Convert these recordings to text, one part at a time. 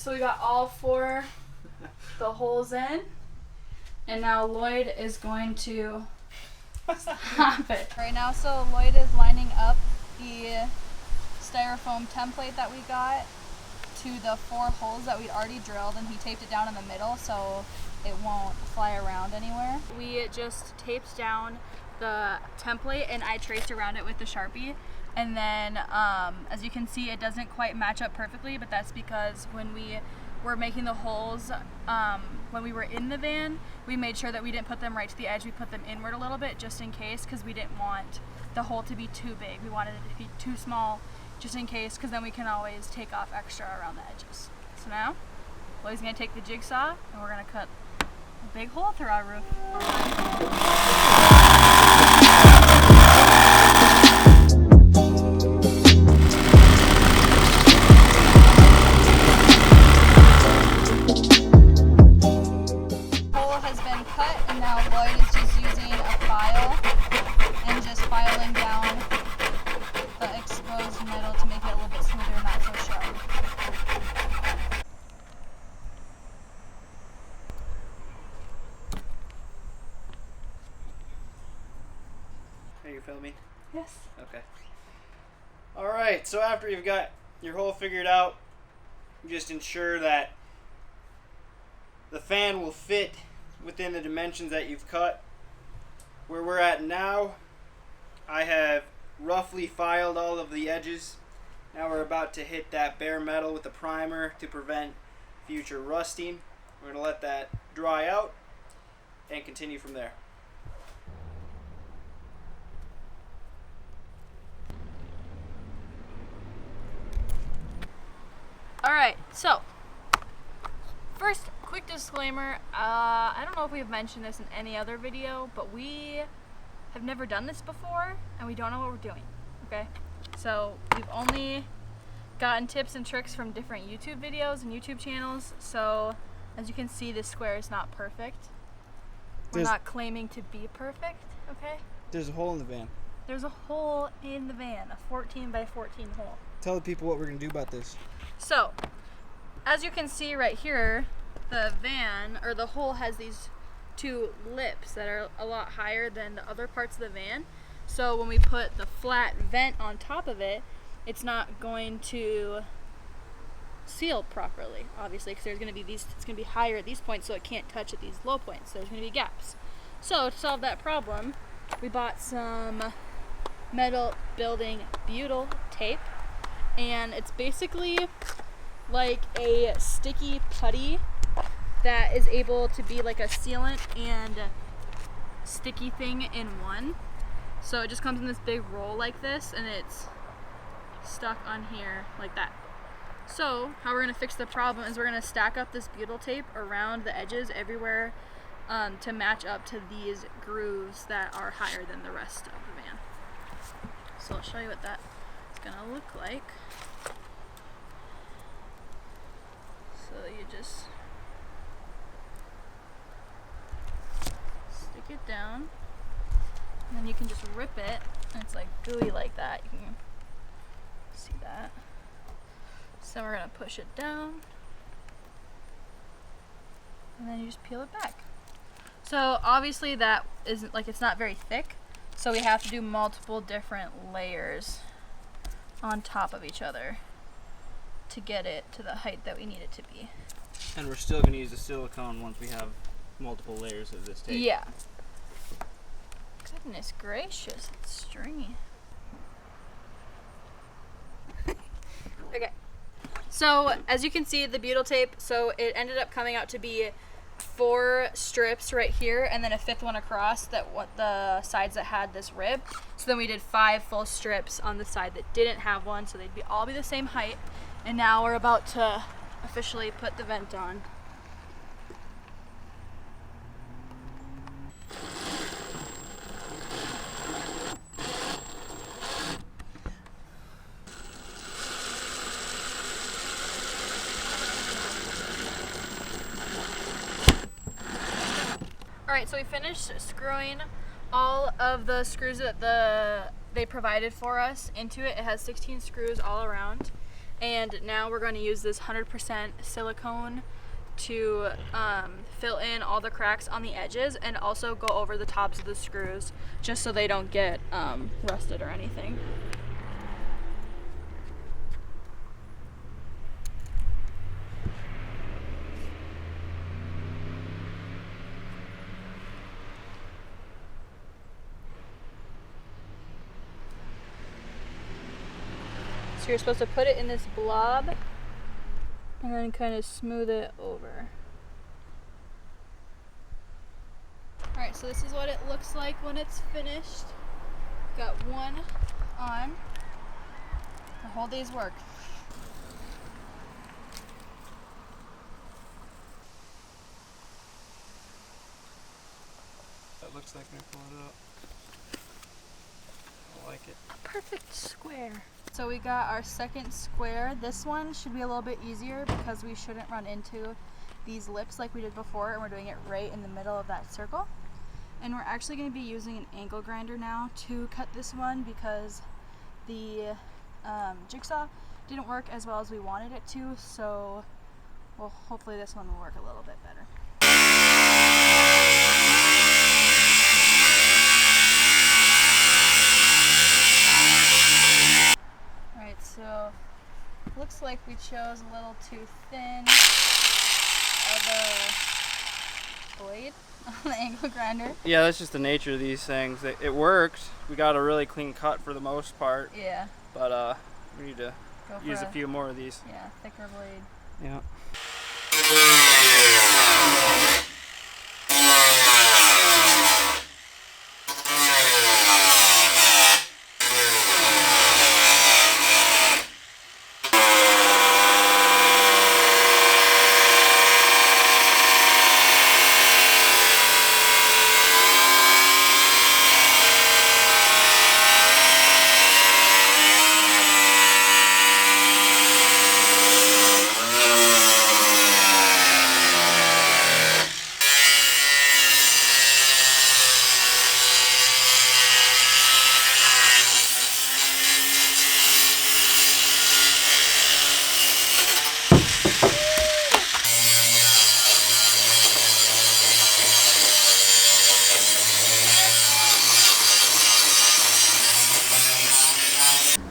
so we got all 4 the holes in, and now Lloyd is going to stop it. Right now, so Lloyd is lining up the styrofoam template that we got to the 4 holes that we'd already drilled, and he taped it down in the middle so it won't fly around anywhere. We just taped down the template and I traced around it with the Sharpie, and then as you can see, it doesn't quite match up perfectly, but that's because when we were making the holes, when we were in the van, we made sure that we didn't put them right to the edge. We put them inward a little bit just in case, because we didn't want the hole to be too big. We wanted it to be too small just in case, because then we can always take off extra around the edges. So now Lloyd's gonna take the jigsaw and we're gonna cut a big hole through our roof. Hole has been cut, and now Lloyd is just using a file and just filing down the exposed metal to make it a little bit smoother, not so sharp. Are you filming? Yes. Okay. Alright, so after you've got your hole figured out, just ensure that the fan will fit within the dimensions that you've cut. Where we're at now, I have roughly filed all of the edges. Now we're about to hit that bare metal with the primer to prevent future rusting. We're going to let that dry out and continue from there. Alright, so first, quick disclaimer, I don't know if we've mentioned this in any other video, but we have never done this before and we don't know what we're doing, okay? So we've only gotten tips and tricks from different YouTube videos and YouTube channels, so as you can see, this square is not perfect. We're not claiming to be perfect, okay? There's a hole in the van. There's a hole in the van, a 14 by 14 hole. Tell the people what we're going to do about this. So, as you can see right here, the van, or the hole, has these 2 lips that are a lot higher than the other parts of the van. So when we put the flat vent on top of it, it's not going to seal properly, obviously, because there's going to be it's going to be higher at these points, so it can't touch at these low points. So there's going to be gaps. So to solve that problem, we bought some metal building butyl tape, and it's basically like a sticky putty that is able to be like a sealant and sticky thing in one. So it just comes in this big roll like this, and it's stuck on here like that. So how we're going to fix the problem is we're going to stack up this butyl tape around the edges everywhere to match up to these grooves that are higher than the rest of the van. So I'll show you what that's going to look like. So you just stick it down, and then you can just rip it, and it's like gooey like that. You can see that. So we're gonna push it down, and then you just peel it back. So obviously that isn't, like, it's not very thick, so we have to do multiple different layers on top of each other to get it to the height that we need it to be. And we're still going to use the silicone once we have multiple layers of this tape. Yeah. Goodness gracious, it's stringy. Okay. So as you can see, the butyl tape, so it ended up coming out to be 4 strips right here, and then a 5th one across the sides that had this rib. So then we did 5 full strips on the side that didn't have one, so they'd all be the same height. And now we're about to officially put the vent on. Alright, so we finished screwing all of the screws that they provided for us into it. It has 16 screws all around. And now we're going to use this 100% silicone to fill in all the cracks on the edges and also go over the tops of the screws just so they don't get rusted or anything. So you're supposed to put it in this blob and then kind of smooth it over. Alright, so this is what it looks like when it's finished. Got one on. The whole day's work. That looks like when I pull it up. I like it. A perfect square. So we got our second square. This one should be a little bit easier because we shouldn't run into these lips like we did before, and we're doing it right in the middle of that circle. And we're actually going to be using an angle grinder now to cut this one because the jigsaw didn't work as well as we wanted it to, so well, hopefully this one will work a little bit better. Alright, so looks like we chose a little too thin of a blade on the angle grinder. Yeah, that's just the nature of these things. It worked. We got a really clean cut for the most part. Yeah. But we need to use a few more of these. Yeah, thicker blade. Yeah.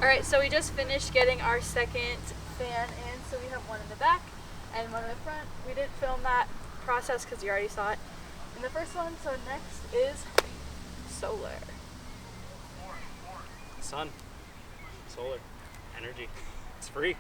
Alright, so we just finished getting our second fan in. So we have one in the back and one in the front. We didn't film that process because you already saw it in the first one. So next is solar. Sun. Solar. Energy. It's free.